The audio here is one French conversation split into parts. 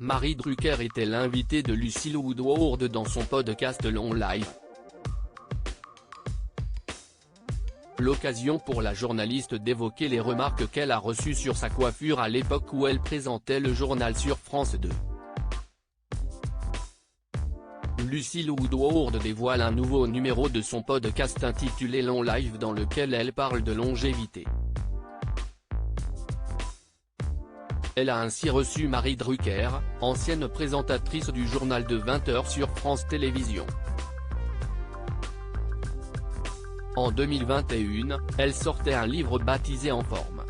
Marie Drucker était l'invitée de Lucille Woodward dans son podcast Long Live. L'occasion pour la journaliste d'évoquer les remarques qu'elle a reçues sur sa coiffure à l'époque où elle présentait le journal sur France 2. Lucille Woodward dévoile un nouveau numéro de son podcast intitulé Long Live dans lequel elle parle de longévité. Elle a ainsi reçu Marie Drucker, ancienne présentatrice du journal de 20h sur France Télévisions. En 2021, elle sortait un livre baptisé En forme.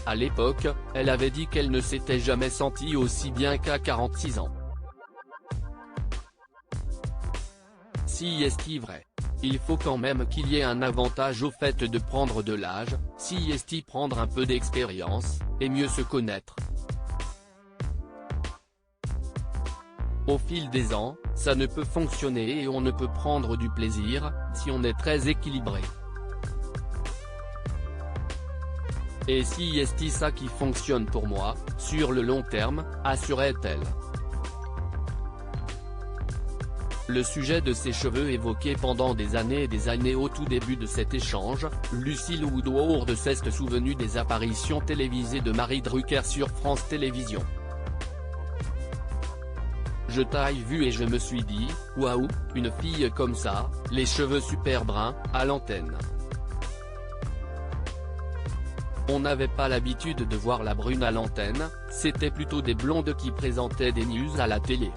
À l'époque, elle avait dit qu'elle ne s'était jamais sentie aussi bien qu'à 46 ans. Si est-il vrai? Il faut quand même qu'il y ait un avantage au fait de prendre de l'âge, si est-il prendre un peu d'expérience, et mieux se connaître. Au fil des ans, ça ne peut fonctionner et on ne peut prendre du plaisir, si on est très équilibré. Et si est-il ça qui fonctionne pour moi, sur le long terme, assurait-elle. Le sujet de ses cheveux évoqué pendant des années et des années au tout début de cet échange, Lucille Woodward s'est souvenue des apparitions télévisées de Marie Drucker sur France Télévisions. Je t'ai vu et je me suis dit, waouh, une fille comme ça, les cheveux super bruns, à l'antenne. On n'avait pas l'habitude de voir la brune à l'antenne, c'était plutôt des blondes qui présentaient des news à la télé.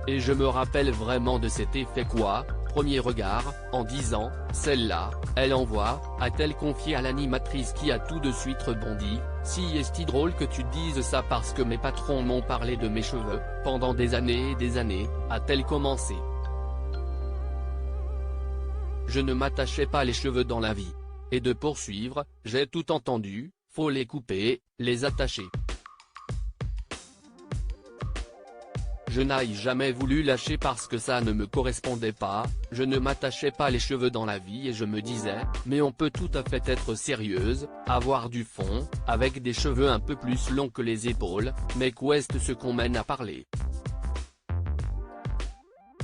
Et je me rappelle vraiment de cet effet quoi, premier regard, en disant, celle-là, elle envoie, a-t-elle confié à l'animatrice qui a tout de suite rebondi, si est-il drôle que tu dises ça parce que mes patrons m'ont parlé de mes cheveux, pendant des années et des années, a-t-elle commencé. Je ne m'attachais pas les cheveux dans la vie. Et de poursuivre, j'ai tout entendu, faut les couper, les attacher. Je n'ai jamais voulu lâcher parce que ça ne me correspondait pas, je ne m'attachais pas les cheveux dans la vie et je me disais, mais on peut tout à fait être sérieuse, avoir du fond, avec des cheveux un peu plus longs que les épaules, mais qu'est-ce ce qu'on mène à parler.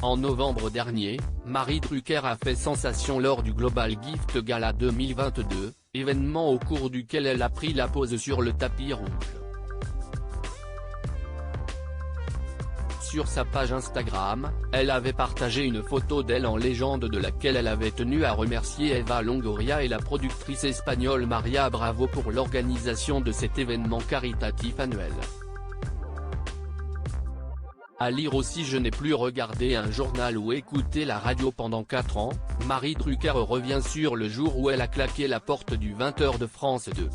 En novembre dernier, Marie Drucker a fait sensation lors du Global Gift Gala 2022, événement au cours duquel elle a pris la pose sur le tapis rouge. Sur sa page Instagram, elle avait partagé une photo d'elle en légende de laquelle elle avait tenu à remercier Eva Longoria et la productrice espagnole Maria Bravo pour l'organisation de cet événement caritatif annuel. À lire aussi je n'ai plus regardé un journal ou écouté la radio pendant 4 ans, Marie Drucker revient sur le jour où elle a claqué la porte du 20h de France 2.